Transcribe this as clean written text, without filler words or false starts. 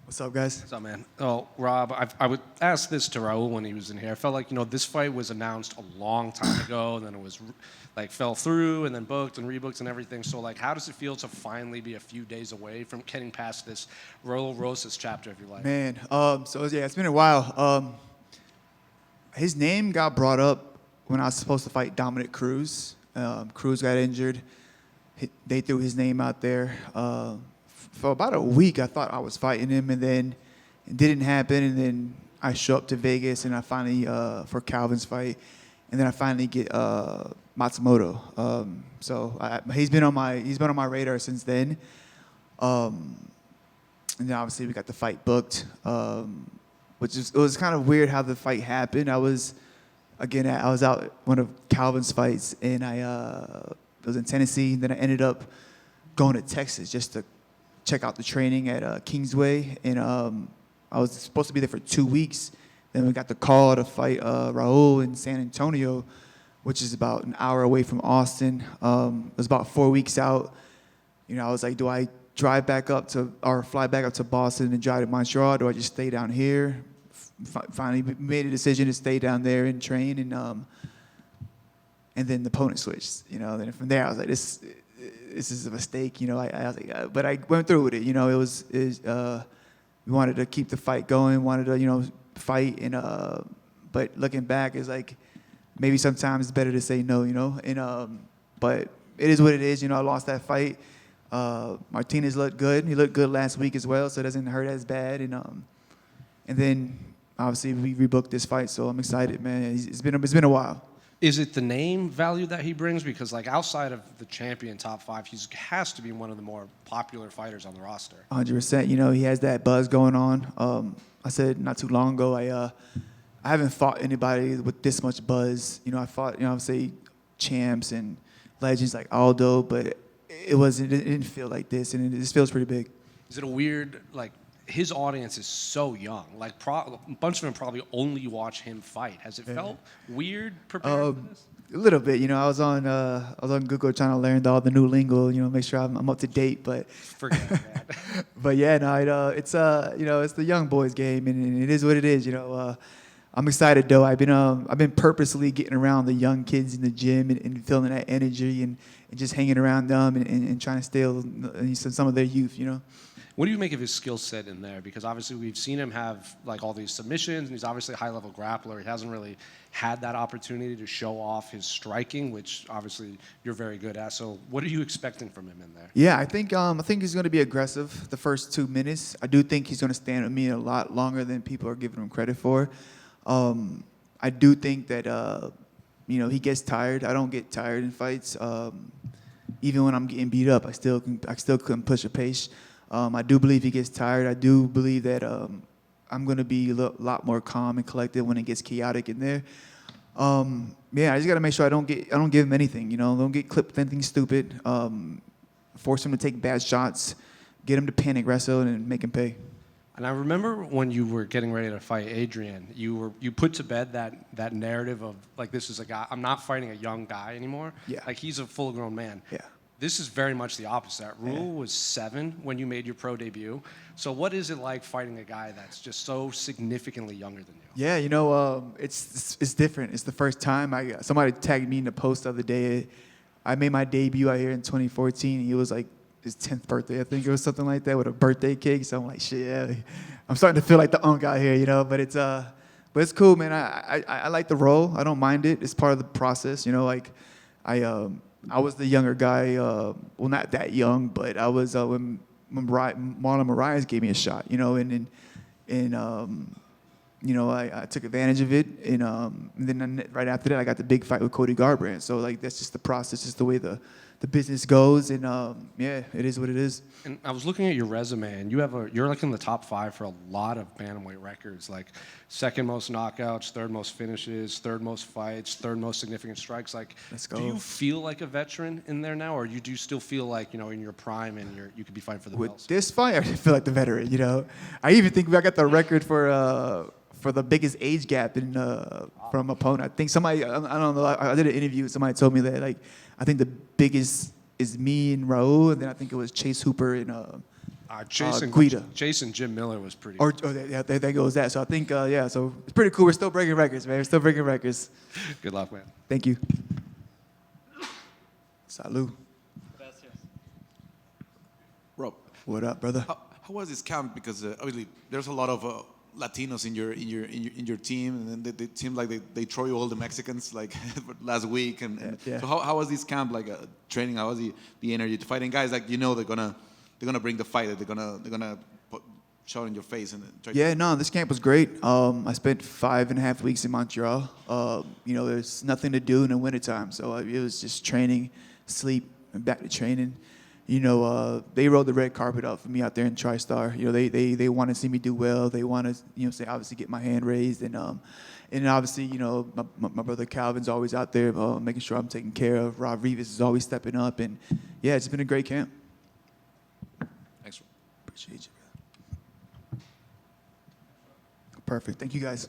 What's up, guys? What's up, man? Oh, Rob, I would ask this to Raul when he was in here. I felt like, this fight was announced a long time ago, and then it was, fell through, and then booked and rebooked and everything. So, how does it feel to finally be a few days away from getting past this Raul Rosas chapter, if you like? Man, yeah, it's been a while. His name got brought up when I was supposed to fight Dominic Cruz. Cruz got injured. They threw his name out there. For about a week, I thought I was fighting him, and then it didn't happen. And then I show up to Vegas, and I finally for Calvin's fight, and then I finally get Matsumoto. He's been on my radar since then. And then obviously we got the fight booked, it was kind of weird how the fight happened. I was out one of Calvin's fights, and it was in Tennessee. Then I ended up going to Texas just to check out the training at Kingsway, and I was supposed to be there for 2 weeks. Then we got the call to fight Raul in San Antonio, which is about an hour away from Austin. It was about 4 weeks out. I was like, do I fly back up to Boston and drive to Montreal? Do I just stay down here? Finally made a decision to stay down there and train, and then the opponent switched. Then from there I was like, this is a mistake. I was like, but I went through with it. We wanted to keep the fight going, wanted to fight, and but looking back, it's like maybe sometimes it's better to say no. But it is what it is. I lost that fight. Martinez looked good. He looked good last week as well, so it doesn't hurt as bad. And then obviously we rebooked this fight, so I'm excited, man. It's been a while. Is it the name value that he brings? Because outside of the champion top five, he has to be one of the more popular fighters on the roster. 100%. He has that buzz going on. I said not too long ago, I haven't fought anybody with this much buzz. I fought, say champs and legends like Aldo, but it didn't feel like this, and it just feels pretty big. Is it a weird, his audience is so young. A bunch of them probably only watch him fight. Has it felt weird preparing for this? A little bit. I was on Google trying to learn all the new lingo. Make sure I'm up to date. But forget that. But yeah, no, it's it's the young boys game, and it is what it is. I'm excited though. I've been purposely getting around the young kids in the gym and feeling that energy and just hanging around them and trying to steal some of their youth. What do you make of his skill set in there? Because obviously we've seen him have all these submissions, and he's obviously a high-level grappler. He hasn't really had that opportunity to show off his striking, which obviously you're very good at. So what are you expecting from him in there? Yeah, I think he's going to be aggressive the first 2 minutes. I do think he's going to stand with me a lot longer than people are giving him credit for. I do think that he gets tired. I don't get tired in fights. Even when I'm getting beat up, I still couldn't push a pace. I do believe he gets tired. I do believe that I'm going to be a lot more calm and collected when it gets chaotic in there. I just got to make sure I don't give him anything. Don't get clipped with anything stupid. Force him to take bad shots. Get him to panic wrestle and make him pay. And I remember when you were getting ready to fight Adrian, you put to bed that narrative of this is a guy. I'm not fighting a young guy anymore. Yeah. He's a full-grown man. Yeah. This is very much the opposite. Raul was 7 when you made your pro debut. So what is it like fighting a guy that's just so significantly younger than you? Yeah, it's different. It's the first time. Somebody tagged me in the post the other day. I made my debut out here in 2014. And it was his 10th birthday, I think it was something like that, with a birthday cake. So I'm like, shit, yeah. I'm starting to feel like the unk out here, But it's cool, man. I like the role. I don't mind it. It's part of the process, I was the younger guy, well, not that young, but I was when Marlon Moraes gave me a shot, I took advantage of it, and then right after that, I got the big fight with Cody Garbrandt. So that's just the process, just the way the business goes, and it is what it is. And I was looking at your resume, and you're in the top 5 for a lot of bantamweight records, second most knockouts, third most finishes, third most fights, third most significant strikes. Let's go. Do you feel like a veteran in there now, or do you still feel like in your prime and you could be fighting for the belts? With this fight, I feel like the veteran. I even think I got the record for the biggest age gap from opponent. I think somebody, I don't know, I did an interview. Somebody told me that I think the biggest is me and Raul, and then I think it was Chase Hooper and Guida. Jason Jim Miller was pretty. Or yeah, there goes that. So I think, yeah, so it's pretty cool. We're still breaking records, man. We're still breaking records. Good luck, man. Thank you. Salud. Rob, What up, brother? how was this camp? Because obviously there's a lot of Latinos in your team, and then it seemed like they throw you all the Mexicans like last week. And Yeah. so how was this camp like training? How was the energy to fight? And guys like they're gonna bring the fight. They're gonna put, show it in your face and try. Yeah, no, this camp was great. I spent 5.5 weeks in Montreal. There's nothing to do in the wintertime, so it was just training, sleep, and back to training. They rolled the red carpet out for me out there in TriStar. They want to see me do well. They want to, say obviously get my hand raised, and obviously, my brother Calvin's always out there making sure I'm taken care of. Rob Rivas is always stepping up, and yeah, it's been a great camp. Thanks. Appreciate you, brother. Perfect. Thank you, guys.